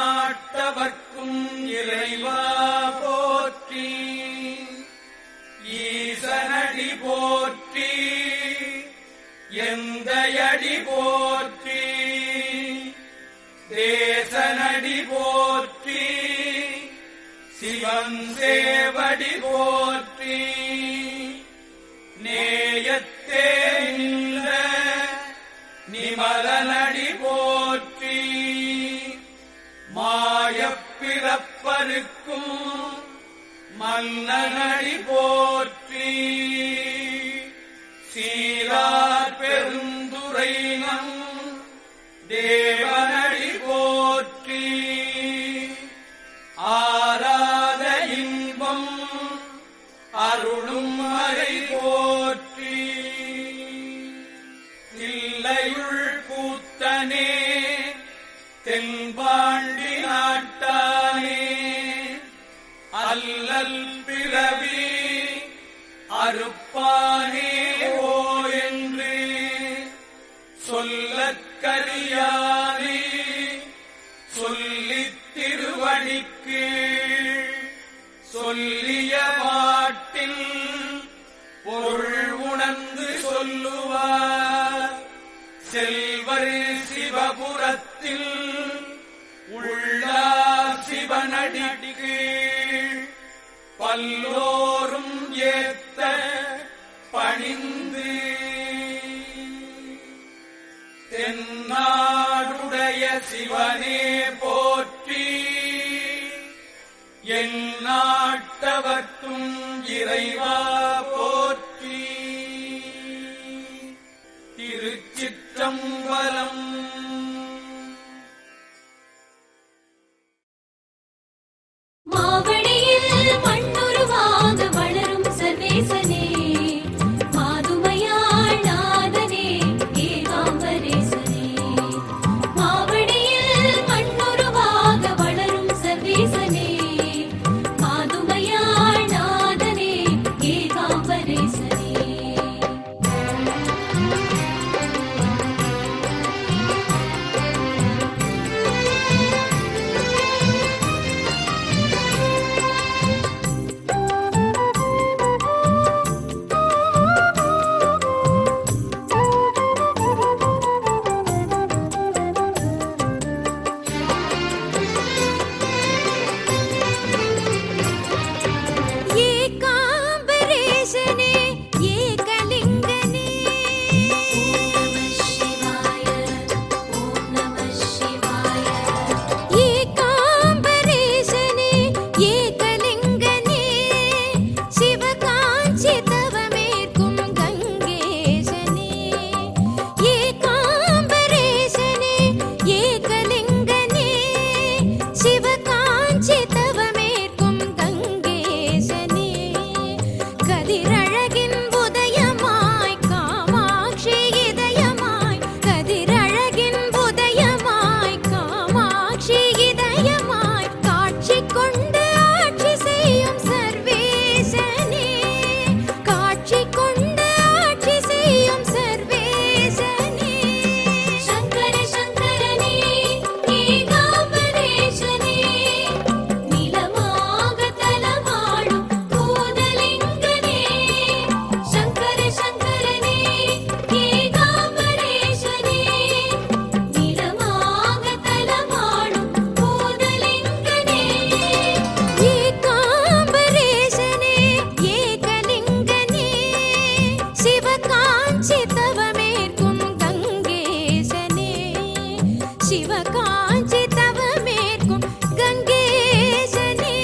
எந்நாட்டவர்க்கும் இறைவா போற்றி, ஈசனடி போற்றி, எந்தையடி போற்றி, தேசனடி போற்றி, சிவன் சேவடி போற்றி, நேயத்தே நின்ற நிமலனடி போற்றி, மாயப்பிறப்பருக்கும் மன்னனடி போற்றி, சீரார் பெருந்துரைனம் தேவனடி போற்றி, ஆராத இன்பம் அருளும் மறை போற்றி, தில்லையுள் கூத்தனே தென்பாண்டி நாட்டானே, அல்லல் பிறவி அறுப்பானே ஓ என்று சொல்லற்கரியானே, சொல்லித் திருவடிக்கு சொல்லிய மாட்டில் பொருள் உணர்ந்து சொல்லுவார், செல்வர் சிவபுரத்தில் உள்ளார் சிவனடிக்கு பல்லோரும் ஏத்த பணிந்து, தென்னாடுடைய சிவனே போற்றி, எந்நாட்டவர்க்கும் இறைவா போற்றி. திருச்சிற்றம்பலம். மாவடியில் மண்ணுருவாக வளரும் சர்வேசனே, மாதுமையாள் நாதனே ஏகாம்பரேசனே, மாவடியில் மண்ணுருவாக வளரும் சர்வேசனே, மாதுமையாள் நாதனே ஏகாம்பரேசனே. சிவகாஞ்சி தவமேற்கும் கங்கேசனே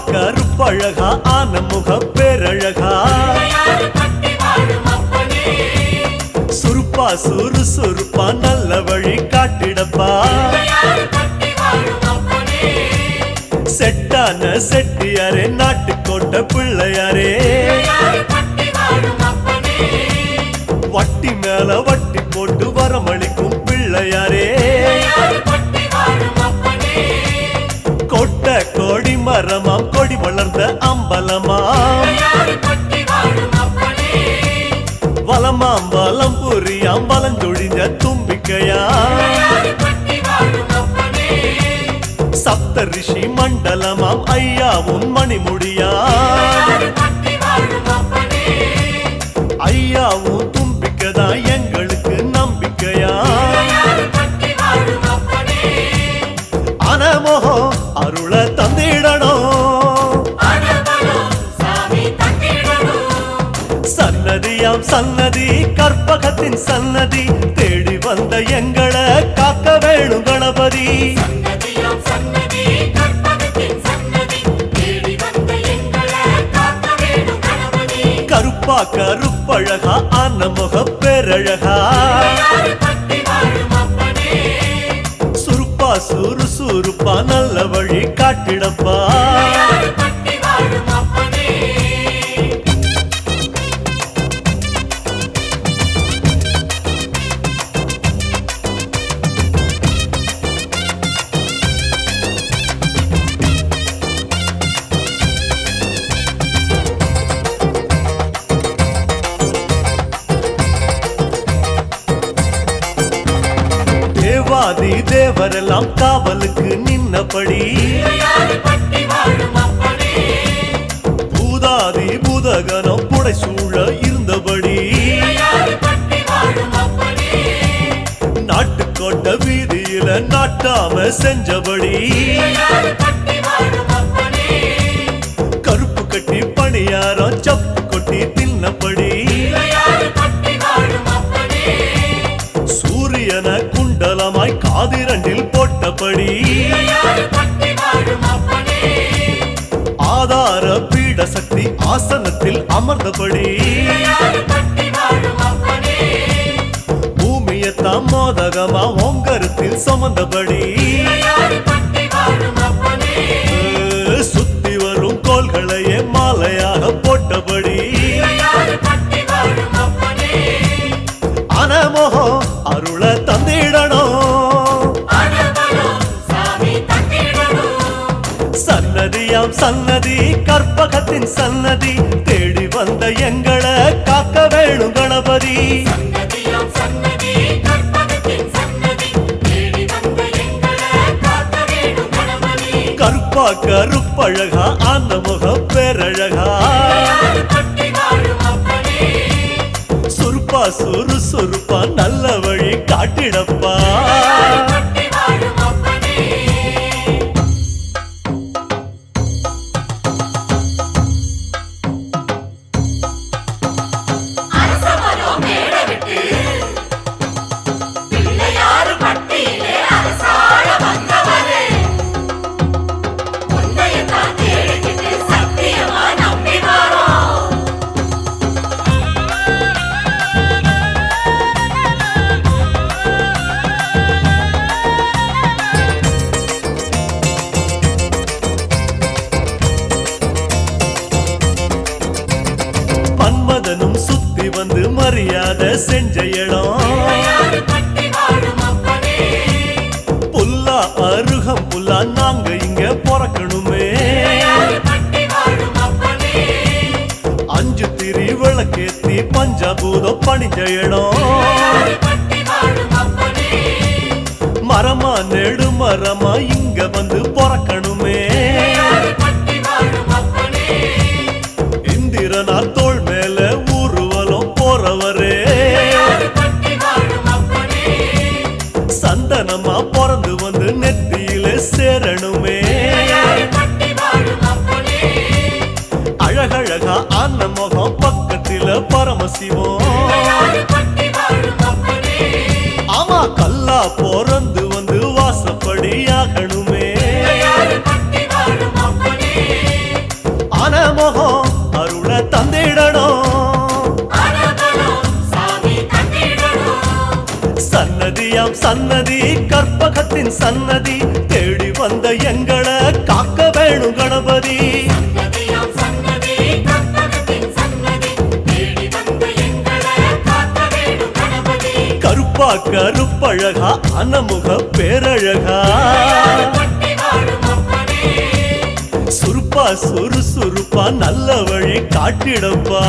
கருப்பழகா ஆன முக பேரழகா சுருப்பா சுறுசுறுப்பா நல்ல வழி காட்டிடப்பா செட்டான செட்டியாரே நாட்டுக்கோட்ட பிள்ளையாரே வட்டி மேல வட்டி போட்டு வரமளிக்கும் பிள்ளையாரே கொட்ட கோடி மரமாம் கொடி வளர்ந்த அம்பலமாம் வலமாம் வலம் புரியாம் வலஞ்சொழிஞ்ச தும்பிக்கையா சப்த ரிஷி மண்டலமாம் ஐயாவும் மணிமுடியா ஐயாவும் தும்பிக்கைதான் எங்களுக்கு நம்பிக்கையா அனமோகம் அருள தந்திடணும் சன்னதியாம் சன்னதி கற்பகத்தின் சன்னதி தேடி வந்த எங்களை காக்க வேணும் கணபதி கருப்பா கருப்பழகா ஆன முக பேரழகா சுருப்பா சுறுசுறுப்பா நல்ல வழி காட்டிடப்பா தேவாதி தேவரெல்லாம் காவலுக்கு நின்னபடி பூதாதி பூதகனம் புடை சூழ இருந்தபடி நாட்டுக்கோட்ட வீதியில நாட்டாம செஞ்சபடி கருப்பு கட்டி பணியாரம் சப்பு கொட்டி தின்னபடி சூரியன குண்டலமாய் காதிரண்டில் போட்டபடி ஆதார பீட சக்தி ஆசனத்தில் அமர்ந்தபடி பூமியத்தாம் மோதகமா ஓங்கரத்தில் சுமந்தபடி சுத்தி வரும் கோள்களையே மாலையாக போட்டபடி அனமோகம் அருள தந்திடணும் சன்னதியாம் சன்னதி கற்பகத்தின் சன்னதி தேடி வந்த எங்களை காக்க வேணும் கணபதி. சன்னதியாம் சன்னதி கற்பகத்தின் சன்னதி தேடி வந்த எங்களை காக்க வேணும் கணபதி. கருப்பா கருப்பழகா ஆந்த முக பேரழகா சுருப்பா சுறுசுறுப்பா நல்ல வழி காட்டிடப்பா. மன்மதனும் சுத்தி வந்து மரியாதை செஞ்ச இடம் புல்லா அருகம் புல்லா நாங்க இங்க பிறக்கணுமே. 5 திரி விளக்கேத்தி பஞ்சபூதம் பணிஞ்ச இடம் மரமா நெடு மரமா இங்க வந்து பிறக்கணுமே. இந்திரனார் தோள் மேல ஊர்வலம் போறவரே சந்தனமா பிறந்து வந்து நெத்தியில சேரணுமே. அழகழகா ஆன முகம் பக்கத்தில பரமசிவம் ஆமா கல்லா பிறந்து வந்து வாசப்படி ஆகணுமே. ஆன முகம் அருள தந்திடணும் சன்னதியாம் சன்னதி கற்பகத்தின் சன்னதி தேடி வந்த எங்களை காக்க வேணும் கணபதி. கருப்பா கருப்பழகா அனமுக பேரழகா சுருப்பா சுறுசுறுப்பா நல்ல வழி காட்டிடப்பா.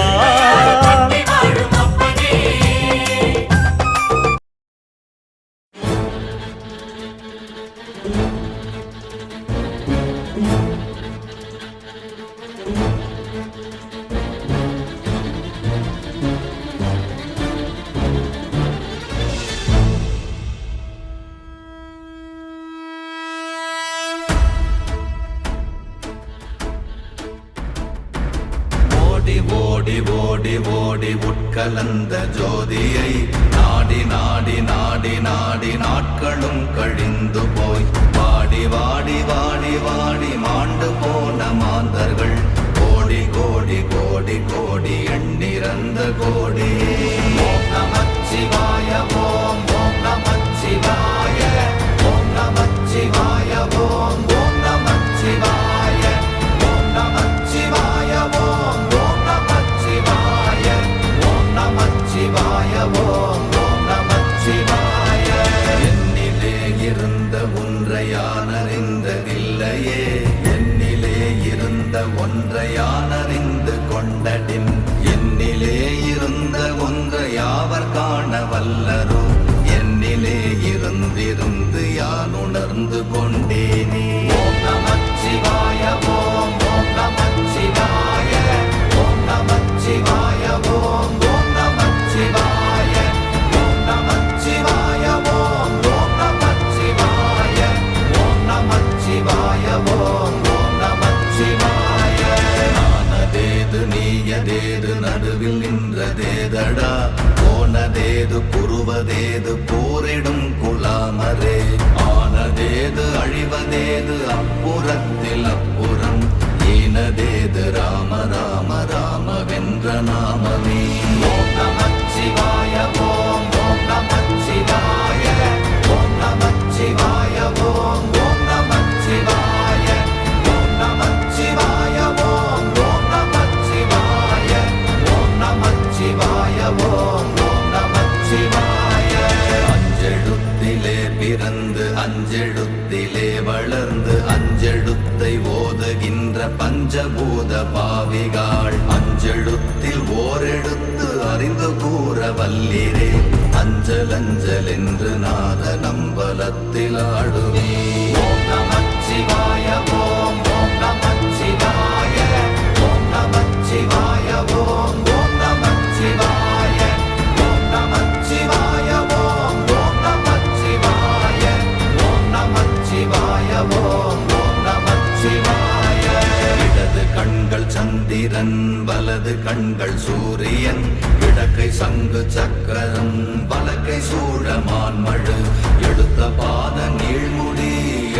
ஓடி ஓடி ஓடி உட்கலந்த ஜோதியை நாடி நாடி நாடி நாடி நாட்களும் கழிந்து போய் வாடி வாடி வாடி வாடி மாண்டு போன மாந்தர்கள் கோடி கோடி கோடி கோடி எண்ணிறந்த கோடி. ஓம் நமச்சிவாய ஓம் ஓம் நமச்சிவாய ஓம் நமச்சிவாய ஓம் ஓம் நமச்சிவாய ஓம் நமச்சிவாய ஓம் ஓம் நமச்சிவாய ஓம் நமச்சிவாய ஓம் ஓம் நமச்சிவாய. என்னிலே இருந்த ஒன்றை யான் அறிந்ததில்லையே என்னிலே இருந்த ஒன்றை யான் அறிந்து கொண்டடின் என்னிலே இருந்த ஒன்றை யாவர் காண வல்லரோ என்னிலே இருந்திருந்து யான் உணர்ந்து கொண்டேனே. ஓம் நமச்சிவாய ஓம் ஓம் நமச்சிவாய ஓம் நமச்சிவாய ஓம் ஓம் நமச்சிவாய ஓம் நமச்சிவாய ஓம் ஓம் நமச்சிவாய ஓம் நமச்சிவாய ஓம் ஓம் நமச்சிவாய. நானதேது நீயதேது நடுவில் நின்றதேதடா போனதேது புருவதேது போரிடும் குலாமரே ஆனதேது அழிவதேது அப்புறத்தில் அப்புறம் ஈனதேது ராம ராம ராம வென்ற நாமமே. ஓம் நமச்சிவாய ஓம் ஓம் நமச்சிவாய ஓம் நமச்சிவாய ஓம் ஓம் நமச்சிவாய ஓம் நமச்சிவாய ஓம் ஓம் நமச்சிவாய ஓம் நமச்சிவாய ஓம் ஓம் நமச்சிவாய. அஞ்செழுத்திலே பிறந்து அஞ்செழுத்திலே வளர்ந்து அஞ்செழுத்தை ஓதுகின்ற பஞ்சபூத பாவிகாள் அஞ்செழுத்தில் ஓரெழுத்து அறிந்து கூற வல்லிரே அஞ்சல் அஞ்சல் என்று நாத நம்பலத்தில் ஆடுவே ஓம் நமச்சிவாய ஓம் ஓம் நமச்சிவாய ஓம் நமச்சிவாய ஓம் ஓம் நமச்சிவாய ஓம் நமச்சிவாய ஓம் ஓம் நமச்சிவாய ஓம் நமச்சிவாய ஓம் ஓம் நமச்சிவாய இடது கண்கள் சந்திரன் வலது கண்கள் சூரியன் இடக்கை சங்கு சக்கரம் வலக்கை சூழமான் மழு எடுத்த பாத நீழ்முடி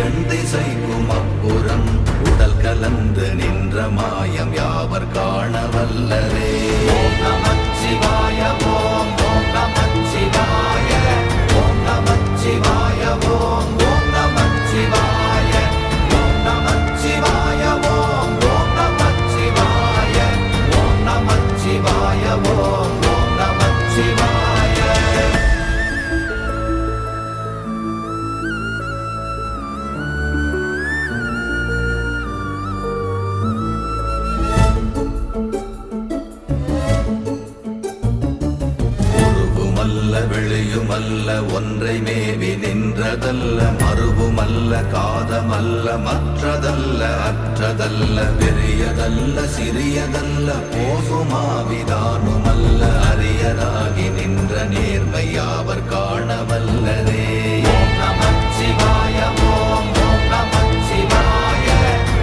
எண் திசைக்கும் அப்புறம் உடல் கலந்து நின்ற மாயம் யாவர் காண வல்லரே ஓம் நமச்சிவாய ஓம் ஓம் நமச்சிவாய ஓம் நமச்சிவாய ஓம் ஓம் நமச்சிவாய ஓம் நமச்சிவாய ஓம் ஓம் நமச்சிவாய ஓம் நமச்சிவாய ஓம் ஓம் நமச்சிவாய உருவுமல்ல வெளியுமல்ல ஒன்றை மேவி நின்றதல்ல மறுவுமல்ல காதமல்ல மற்றதல்ல அற்றதல்ல பெரியதல்ல சிறியதல்ல போகுமாவிதானுமல்ல அரியராகி நின்ற நேர்மை யாவர் காண வல்லரே ஓம் நமச்சிவாய ஓம் ஓம் நமச்சிவாய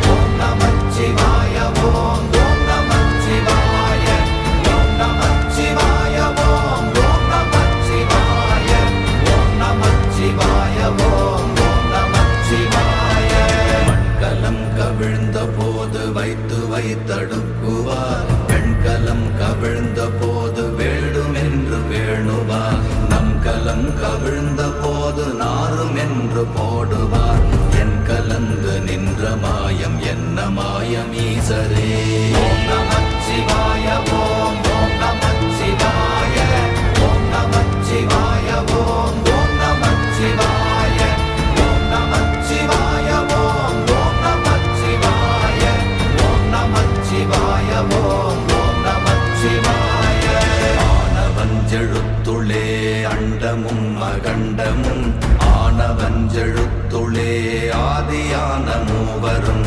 ஓம் நமச்சிவாய ஓம் ஓம் நமச்சிவாய ஓம் நமச்சிவாய ஓம் ஓம் நமச்சிவாய ஓம் நமச்சிவாய ஓம் ஓம் நமச்சிவாய மண்கலம் கவிழ்ந்த போது வைத்து வைத்தடுக்குவார் பெண்கலம் கவிழ்ந்த போது வேடும் என்று வேணுவார் நம் கலம் கவிழ்ந்த போது நாரும் என்று போடுவார் என் கலந்து நின்ற மாயம் என்ன மாயம் ஈசரே ஓம் நமச்சிவாய ஓம் ஓம் நமச்சிவாய ஓம் நமச்சிவாய ஓம் ஓம் நமச்சிவாய ஓம் நமச்சிவாய ஓம் ஓம் நமச்சிவாய ஓம் நமச்சிவாய ஓம் ஓம் நமச்சிவாய ஆனவஞ்செழுத்துளே அண்டமும் அகண்டமும் ஆனவஞ்செழுத்துளே ஆதியான மூவரும்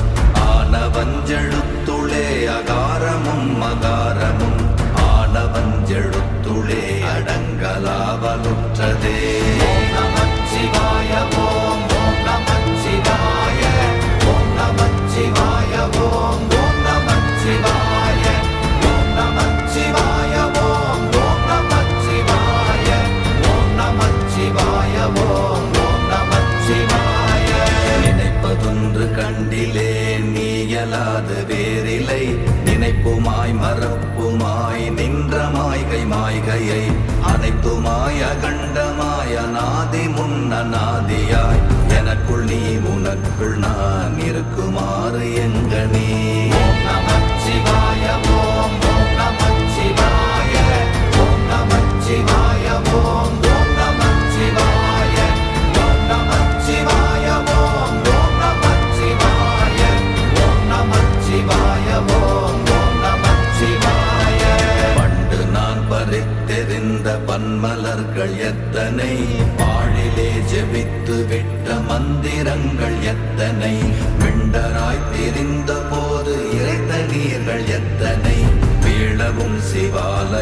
ஆனவஞ்செழுத்துளே அகாரமும் மகாரமும் ஆனவஞ்செழுத்துளே அடங்கலாவலுற்றதே ஓம் நமச்சிவாய ஓம் ஓம் நமச்சிவாய ஓம் நமச்சிவாய ஓம் ஓம் நமச்சிவாய ஓம் நமச்சிவாய ஓம் ஓம் நமச்சிவாய ஓம் நமச்சிவாய ஓம் ஓம் நமச்சிவாய நினைப்பதொன்று கண்டிலே நீயலாது வேறில்லை நினைப்புமாய் மறப்புமாய் நின்ற மாய்கை மாய்கையை அனைத்துமாய் அகண்டமாய் அநாதி முன்னநாதியாய் எனக்குள் நீ உனக்குள் நான் இருக்குமாறு எங்கனே ஓம் நமச்சிவாய ஓம் ஓம் நமச்சிவாய ஓம் நமச்சிவாய ஓம் ஓம் நமச்சிவாய ஓம் நமச்சிவாய ஓம் ஓம் நமச்சிவாய ஓம் நமச்சிவாய ஓம் ஓம் நமச்சிவாய பண்டு நான் பறித்தெறிந்த பன்மலர்கள் எத்தனை பாழிலே ஜெபித்து விட்ட மந்திரங்கள் எத்தனை விண்டராய் தெரிந்த போது இறைத்த நீர்கள் எத்தனை வீழவும் சிவாலய